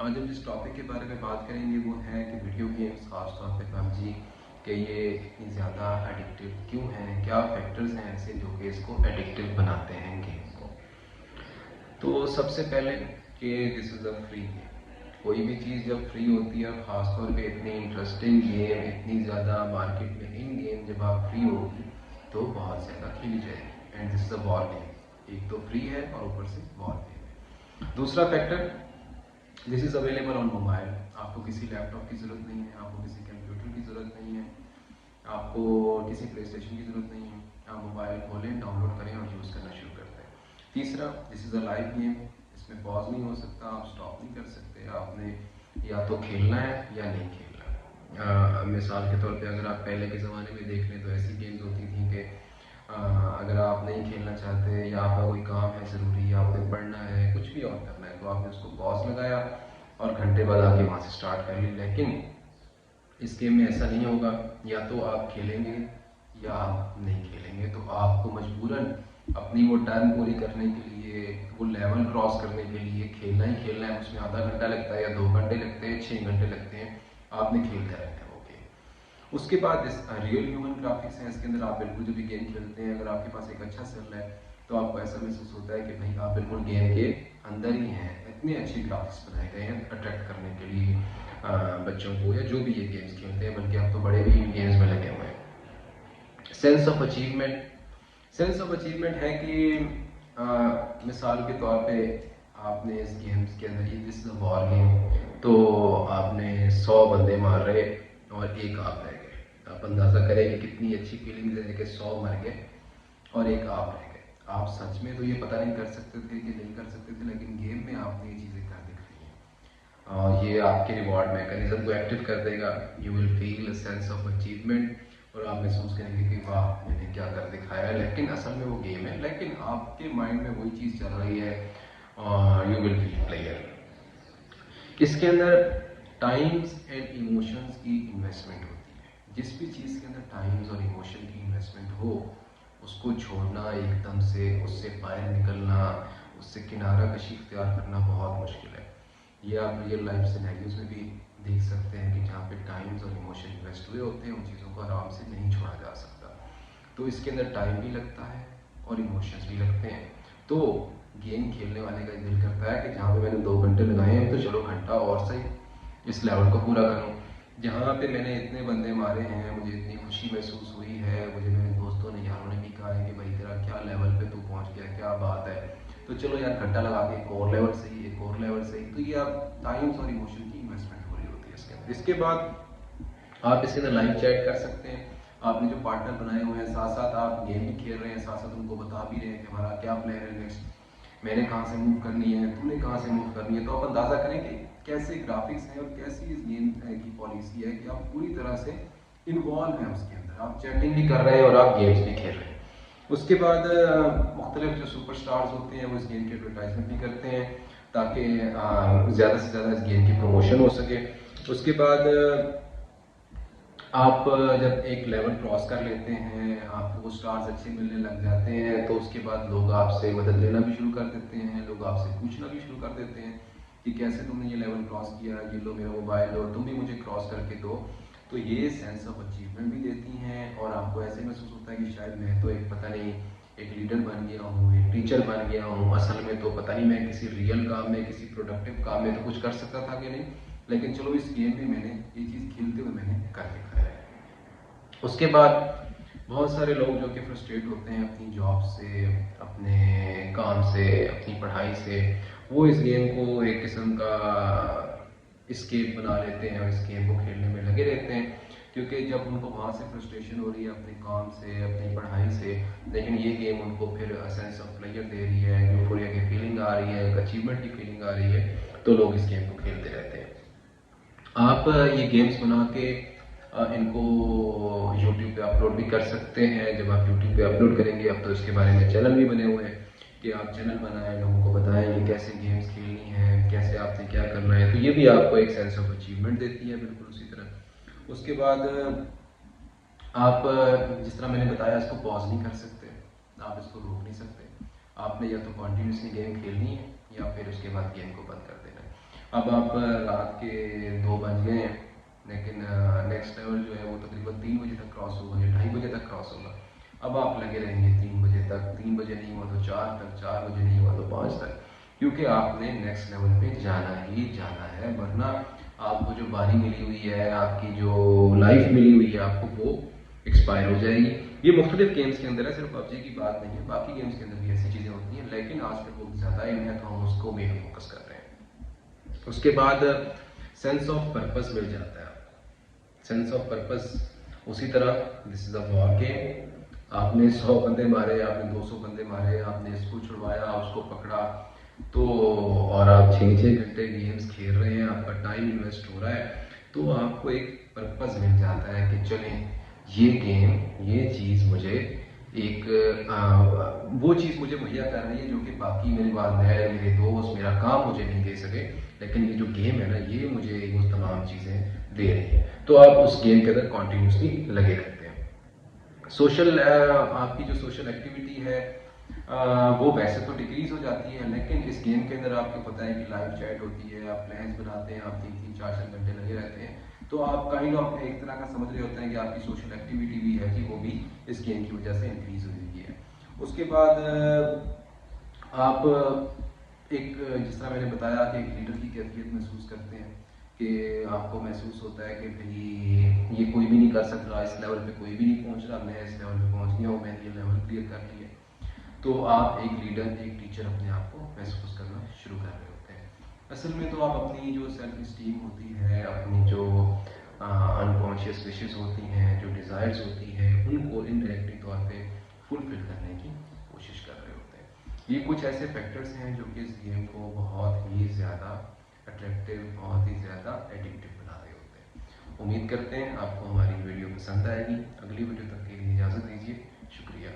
आज हम जिस टॉपिक के बारे में बात करेंगे वो है कि वीडियो गेम्स, खासतौर पे पबजी, कि ये इतनी ज़्यादा एडिक्टिव क्यों हैं, क्या फैक्टर्स हैं ऐसे जो कि इसको एडिक्टिव बनाते हैं गेम को। तो सबसे पहले कि this is a free game. कोई भी चीज़ जब फ्री होती है, ख़ासतौर पे इतनी इंटरेस्टिंग गेम, इतनी ज़्यादा मार्केट में इन गेम जब आप फ्री होगी तो बहुत ज़्यादा खेली जाएगी। And this is a war game. एक तो फ्री है और ऊपर से वॉर गेम है। दूसरा factor, this is available on mobile. आपको किसी लैपटॉप की ज़रूरत नहीं है, आपको किसी कंप्यूटर की ज़रूरत नहीं है, आपको किसी प्ले स्टेशन की ज़रूरत नहीं है। आप मोबाइल खोलें, डाउनलोड करें और यूज़ करना शुरू करते हैं। तीसरा, this is a live game. इसमें पॉज नहीं हो सकता, आप स्टॉप नहीं कर सकते। आपने या तो खेलना है या नहीं खेलना। मिसाल के तौर पे अगर आप पहले के ज़माने में देख लें तो ऐसी गेम्स होती थी कि अगर आप नहीं खेलना चाहते या आपका कोई काम है ज़रूरी, आपने पढ़ना है, कुछ भी और करना है, तो आपने उसको पॉज लगाया और घंटे बाद आके वहाँ से स्टार्ट कर ली। लेकिन इस गेम में ऐसा नहीं होगा। या तो आप खेलेंगे या आप नहीं खेलेंगे। तो आपको मजबूरन अपनी वो टर्न पूरी करने के लिए, वो लेवल क्रॉस करने के लिए खेलना ही खेलना है। उसमें आधा घंटा लगता है या 2 घंटे लगते हैं, 6 घंटे लगते हैं, आपने खेलते रहना है वो गेम। उसके बाद इस रियल ह्यूमन ग्राफिक्स हैं इसके अंदर। आप बिल्कुल जब भी गेम खेलते हैं, अगर आपके पास एक अच्छा सेल है तो आपको ऐसा महसूस होता है कि भाई आप बिल्कुल गेम के अंदर ही हैं। इतने अच्छे ग्राफिक्स बनाए गए हैं अट्रैक्ट करने के लिए बच्चों को, या जो भी ये गेम्स खेलते हैं, बल्कि अब तो बड़े भी इन गेम्स में लगे हुए हैं। Sense of achievement, sense of achievement है कि मिसाल के तौर पे आपने इस गेम्स के अंदर, ये दिस वॉर गेम, तो आपने 100 बंदे मार रहे और एक आप रह गए। आप अंदाज़ा करें कि कितनी अच्छी फीलिंग है कि 100 मर गए और एक आप रह गए। आप सच में तो ये पता नहीं कर सकते थे कि नहीं कर सकते थे, लेकिन गेम में आपने ये चीज़ें कर दिखाई हैं। ये आपके रिवॉर्ड मैकेनिज्म को एक्टिव कर देगा। You will feel sense of achievement और आप महसूस करेंगे कि वाह मैंने क्या कर दिखाया है। लेकिन असल में वो गेम है, लेकिन आपके माइंड में वही चीज़ चल रही है और यू विल फील प्लेयर। इसके अंदर टाइम्स एंड इमोशंस की इन्वेस्टमेंट होती है। जिस भी चीज़ के अंदर टाइम्स और इमोशन की इन्वेस्टमेंट हो, उसको छोड़ना एकदम से, उससे बाहर निकलना, उससे किनारा कशी इख्तियार करना बहुत मुश्किल है। ये आप रियल लाइफ सिनेरियोज में भी देख सकते हैं कि जहाँ पे टाइम्स और इमोशन इन्वेस्ट हुए होते हैं, उन चीज़ों को आराम से नहीं छोड़ा जा सकता। तो इसके अंदर टाइम भी लगता है और इमोशंस भी लगते हैं। तो गेम खेलने वाले का दिल करता है कि जहाँ पे मैंने 2 घंटे लगाए हैं तो चलो घंटा और सही इस लेवल को पूरा करूँ। जहाँ पे मैंने इतने बंदे मारे हैं, मुझे इतनी खुशी महसूस हुई है, मुझे मेरे दोस्तों ने, यारों ने भी कहा है कि भाई तेरा क्या लेवल पे तू पहुँच गया, क्या बात है, तो चलो यार घंटा लगा के एक और लेवल सही, एक और लेवल सही। तो ये आप टाइम्स और इमोशन की इन्वेस्टमेंट हो रही होती है इसके अंदर। इसके बाद आप इसके अंदर लाइव चैट कर सकते हैं। आपने जो पार्टनर बनाए हुए हैं, साथ साथ आप गेम भी खेल रहे हैं, साथ साथ उनको बता भी रहे हैं कि हमारा क्या प्लान है नेक्स्ट, मैंने कहाँ से मूव करनी है, तूने कहाँ से मूव करनी है। तो आप अंदाज़ा करें कि कैसे ग्राफिक्स हैं और कैसी इस गेम की पॉलिसी है कि आप पूरी तरह से इन्वॉल्व हैं उसके अंदर। आप चैटिंग भी कर रहे हैं और आप गेम्स भी खेल रहे हैं। उसके बाद मुख्तलिफ जो सुपर स्टार्स होते हैं वो इस गेम की एडवर्टाइजमेंट भी करते हैं ताकि ज़्यादा से ज़्यादा इस गेम की प्रमोशन हो सके। उसके बाद आप जब एक लेवल क्रॉस कर लेते हैं, आपको वो स्टार्स अच्छे मिलने लग जाते हैं, तो उसके बाद लोग आपसे मदद लेना भी शुरू कर देते हैं। लोग आपसे पूछना भी शुरू कर देते हैं कि कैसे तुमने ये लेवल क्रॉस किया, ये लो मेरा मोबाइल और तुम भी मुझे क्रॉस करके दो। तो ये सेंस ऑफ अचीवमेंट भी देती हैं और आपको ऐसे महसूस होता है कि शायद मैं तो एक पता नहीं एक लीडर बन गया हूँ, एक टीचर बन गया हूँ। असल में तो पता नहीं मैं किसी रियल काम में, किसी प्रोडक्टिव काम में तो कुछ कर सकता था कि नहीं, लेकिन चलो इस गेम में मैंने ये चीज़ खेलते हुए मैंने कर दिखाया है। उसके बाद बहुत सारे लोग जो कि फ्रस्ट्रेट होते हैं अपनी जॉब से, अपने काम से, अपनी पढ़ाई से, वो इस गेम को एक किस्म का एस्केप बना लेते हैं और इस गेम को खेलने में लगे रहते हैं। क्योंकि जब उनको वहाँ से फ्रस्ट्रेशन हो रही है अपने काम से, अपनी पढ़ाई से, लेकिन ये गेम उनको फिर सेंस ऑफ प्लेजर दे रही है, यूफोरिया की फीलिंग आ रही है, एक अचीवमेंट की फीलिंग आ रही है, तो लोग इस गेम को खेलते रहते हैं। आप ये गेम्स बना के इनको यूट्यूब पे अपलोड भी कर सकते हैं। जब आप यूट्यूब पे अपलोड करेंगे, अब तो इसके बारे में चैनल भी बने हुए हैं कि आप चैनल बनाएं, लोगों को बताएं कि कैसे गेम्स खेलनी है, कैसे आपने क्या करना है। तो ये भी आपको एक सेंस ऑफ अचीवमेंट देती है, बिल्कुल उसी तरह। उसके बाद आप जिस तरह मैंने बताया, इसको पॉज नहीं कर सकते, आप इसको रोक नहीं सकते। आपने या तो कॉन्टीन्यूसली गेम खेलनी है या फिर उसके बाद गेम को बंद कर देना है। अब आप रात के 2 बज गए हैं, लेकिन नेक्स्ट लेवल जो है वो तकरीबन 3 बजे तक क्रॉस होगा या 2:30 बजे तक क्रॉस होगा। अब आप लगे रहेंगे 3 बजे तक, 3 बजे नहीं हुआ तो 4 तक, 4 बजे नहीं हुआ तो 5 तक, क्योंकि आपने नेक्स्ट लेवल पे जाना ही जाना है, वरना आपको जो बारी मिली हुई है, आपकी जो लाइफ मिली हुई है आपको, वो एक्सपायर हो जाएगी। ये मुख्तलिफ गेम्स के अंदर है, सिर्फ पबजी की बात नहीं है, बाकी गेम्स के अंदर भी ऐसी चीज़ें होती हैं, लेकिन आजकल वो ज़्यादा इन है तो हम उसको मेन फोकस कर रहे हैं। उसके बाद सेंस ऑफ पर्पस मिल जाता है आपको। सेंस ऑफ पर्पस उसी तरह, this is a war game. आपने 100 बंदे मारे, आपने 200 बंदे मारे, आपने इसको छुड़वाया, उसको पकड़ा, तो और आप 6-6 घंटे गेम्स खेल रहे हैं, आपका टाइम इन्वेस्ट हो रहा है, तो आपको एक पर्पस मिल जाता है कि चलें ये गेम, ये चीज़ मुझे एक वो चीज़ मुझे मुहैया कर रही है जो कि बाकी मेरे वालिदैन, मेरे दोस्त, मेरा काम मुझे नहीं दे सके, लेकिन ये जो गेम है ना, ये मुझे वो तमाम चीज़ें दे रही है। तो आप उस गेम के अंदर कॉन्टीन्यूसली लगे रहते हैं। सोशल आपकी जो सोशल एक्टिविटी है वो वैसे तो डिक्रीज हो जाती है, लेकिन इस गेम के अंदर आपको पता है कि लाइव चैट होती है, आप प्लान्स बनाते हैं, आप 3-3, 4-4 घंटे लगे रहते हैं, तो आप काइंड ऑफ एक तरह का समझ रहे होते हैं कि आपकी सोशल एक्टिविटी भी है कि वो भी इस गेम की वजह से इंक्रीज हुई है। उसके बाद आप एक, जिस तरह मैंने बताया कि एक लीडर की कैफियत महसूस करते हैं, कि आपको महसूस होता है कि भाई ये कोई भी नहीं कर सक रहा, इस लेवल पे कोई भी नहीं पहुंच रहा, मैं इस लेवल पे पहुंच गया हूँ, मैंने ये लेवल क्लियर कर लिया। तो आप एक लीडर, एक टीचर अपने आप को महसूस करना शुरू कर रहे होते हैं। असल में तो आप अपनी जो सेल्फ स्टीम होती है, अपनी जो अनकॉन्शियस विशेस होती हैं, जो डिज़ायर्स होती हैं, उनको इनडायरेक्टली तौर पे फुलफिल करने की कोशिश कर रहे होते हैं। ये कुछ ऐसे फैक्टर्स हैं जो कि इस गेम को बहुत ही ज़्यादा अट्रैक्टिव, बहुत ही ज़्यादा एडिक्टिव बना रहे होते हैं। उम्मीद करते हैं आपको हमारी वीडियो पसंद आएगी। अगली वीडियो तक के लिए इजाज़त दीजिए। शुक्रिया।